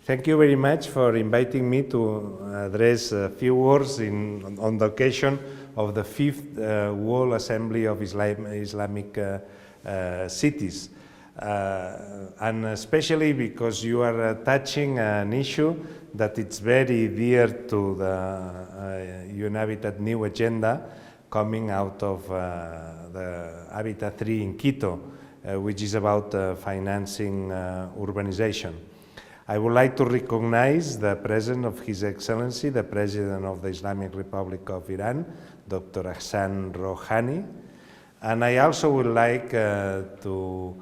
Thank you very much for inviting me to address a few words on the occasion of the 5th World Assembly of Islamic Cities. And especially because you are touching an issue that it's very dear to the UN Habitat new agenda coming out of the Habitat 3 in Quito, which is about financing urbanization. I would like to recognize the presence of His Excellency, the President of the Islamic Republic of Iran, Dr. Hassan Rouhani, and I also would like to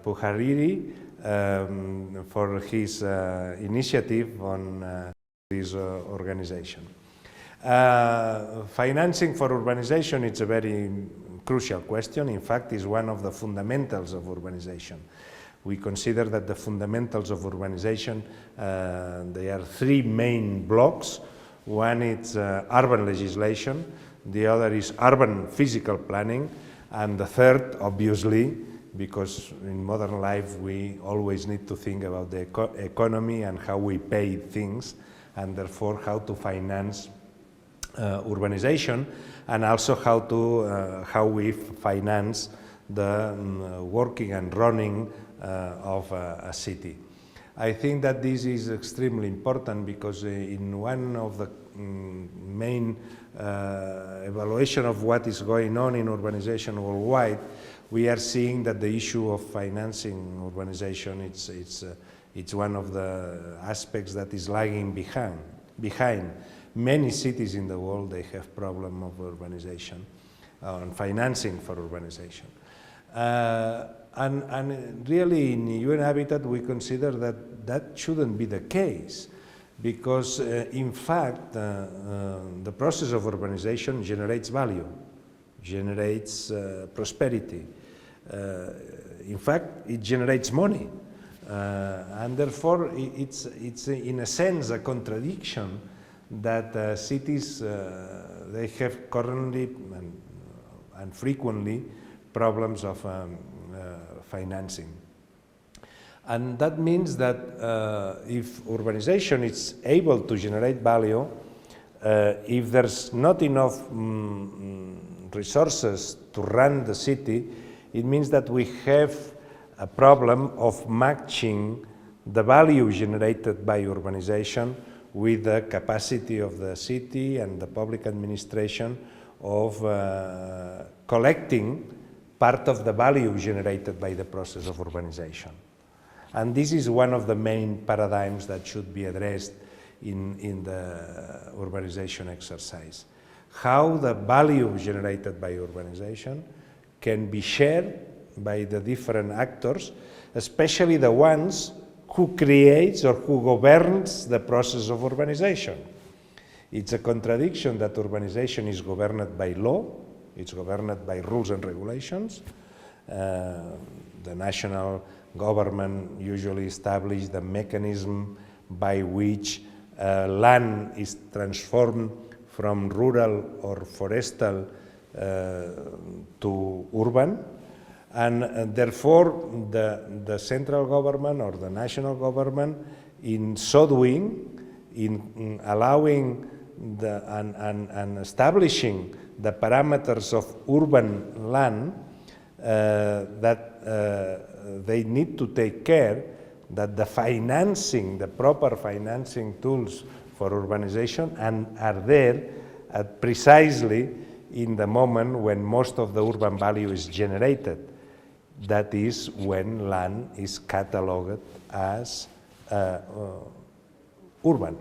Puhariri for his initiative on this organization. Financing for urbanization is a very crucial question. In fact, it's one of the fundamentals of urbanization. We consider that the fundamentals of urbanization, there are three main blocks. One is urban legislation, the other is urban physical planning, and the third, obviously, because in modern life we always need to think about the economy and how we pay things, and therefore how to finance urbanization, and also how we finance the working and running of a city. I think that this is extremely important because in one of the main evaluation of what is going on in urbanization worldwide, we are seeing that the issue of financing urbanization, it's one of the aspects that is lagging behind. Many cities in the world, they have problem of urbanization, on financing for urbanization. And really in UN Habitat we consider that that shouldn't be the case because in fact the process of urbanization generates value, generates prosperity. In fact, it generates money and therefore it's in a sense a contradiction that cities they have currently and frequently problems of financing. And that means that if urbanization is able to generate value, if there's not enough resources to run the city, it means that we have a problem of matching the value generated by urbanization with the capacity of the city and the public administration of collecting part of the value generated by the process of urbanization. And this is one of the main paradigms that should be addressed in the urbanization exercise. How the value generated by urbanization can be shared by the different actors, especially the ones who creates or who governs the process of urbanization. It's a contradiction that urbanization is governed by law. It's governed by rules and regulations. The national government usually establishes the mechanism by which land is transformed from rural or forestal to urban. And therefore, the central government or the national government, in so doing, in allowing and establishing the parameters of urban land, that they need to take care that the financing, the proper financing tools for urbanization are there at precisely in the moment when most of the urban value is generated. That is when land is catalogued as urban.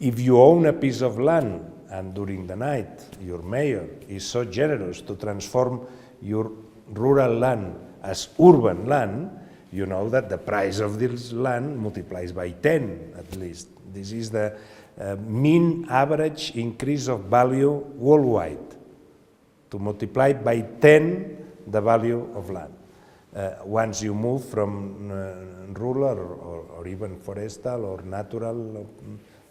If you own a piece of land and during the night your mayor is so generous to transform your rural land as urban land, you know that the price of this land multiplies by 10 at least. This is the mean average increase of value worldwide, to multiply by 10 the value of land. Once you move from rural or even forestal or natural,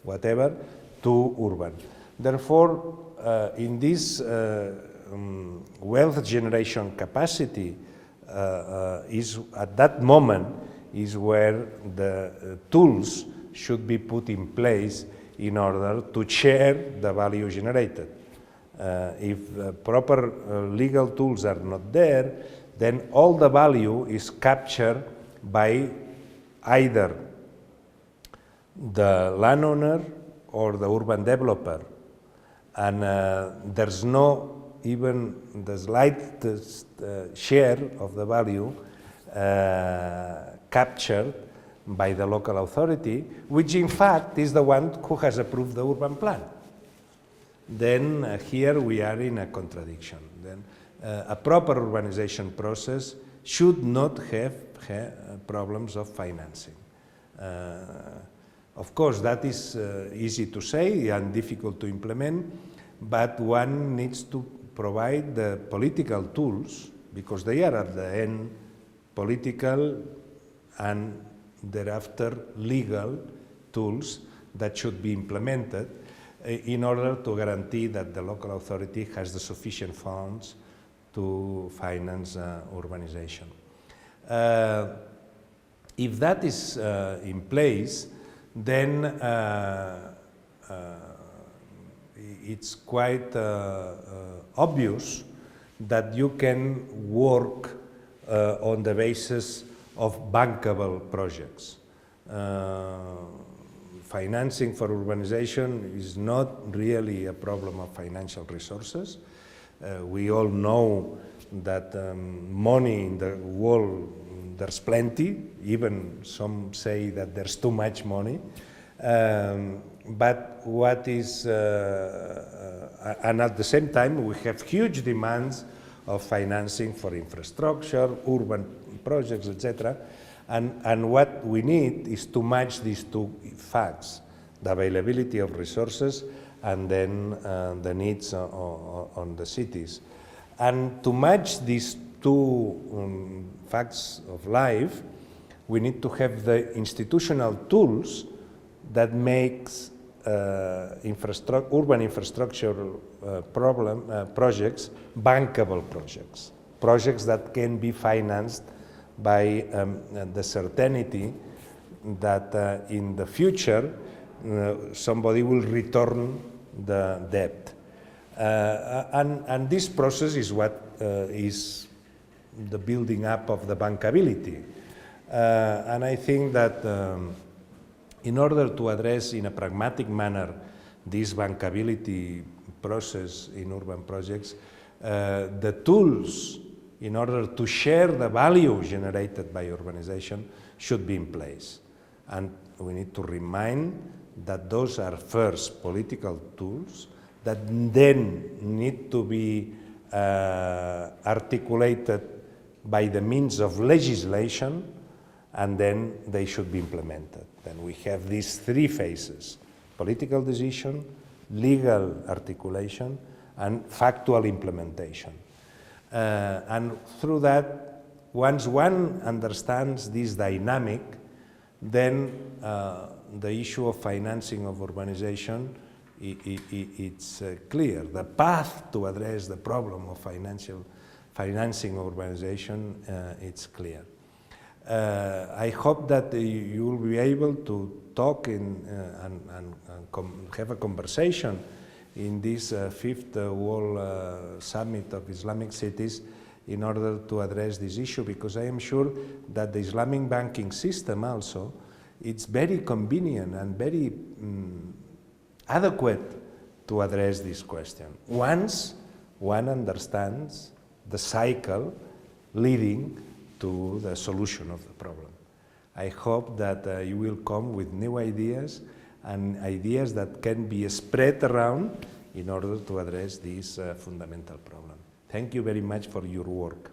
whatever, to urban. Therefore, in this wealth generation capacity is at that moment is where the tools should be put in place in order to share the value generated. If proper legal tools are not there, then all the value is captured by either the landowner or the urban developer, and there's no even the slightest share of the value captured by the local authority, which in fact is the one who has approved the urban plan. Then here we are in a contradiction. Then a proper urbanization process should not have problems of financing. Of course, that is easy to say and difficult to implement, but one needs to provide the political tools, because they are at the end political and thereafter legal tools that should be implemented in order to guarantee that the local authority has the sufficient funds to finance urbanization. If that is in place, then it's quite obvious that you can work on the basis of bankable projects. Financing for urbanization is not really a problem of financial resources. We all know that money in the world, there's plenty, even some say that there's too much money. But what is, and at the same time, we have huge demands of financing for infrastructure, urban projects, etc. And what we need is to match these two facts, the availability of resources and then the needs on the cities. And to match these two facts of life, we need to have the institutional tools that makes urban infrastructure projects bankable projects, projects that can be financed by the certainty that in the future somebody will return the debt. And this process is what is the building up of the bankability. And I think that in order to address in a pragmatic manner this bankability process in urban projects, the tools in order to share the value generated by urbanization should be in place. And we need to remind that those are first political tools that then need to be articulated by the means of legislation, and then they should be implemented. Then we have these three phases: political decision, legal articulation, and factual implementation. And through that, once one understands this dynamic, then the issue of financing of urbanization, it's clear. The path to address the problem of financing urbanization, it's clear. I hope that you will be able to talk and have a conversation in this 5th World Summit of Islamic Cities in order to address this issue, because I am sure that the Islamic banking system also, it's very convenient and very adequate to address this question, once one understands the cycle leading to the solution of the problem. I hope that you will come with new ideas and ideas that can be spread around in order to address this fundamental problem. Thank you very much for your work.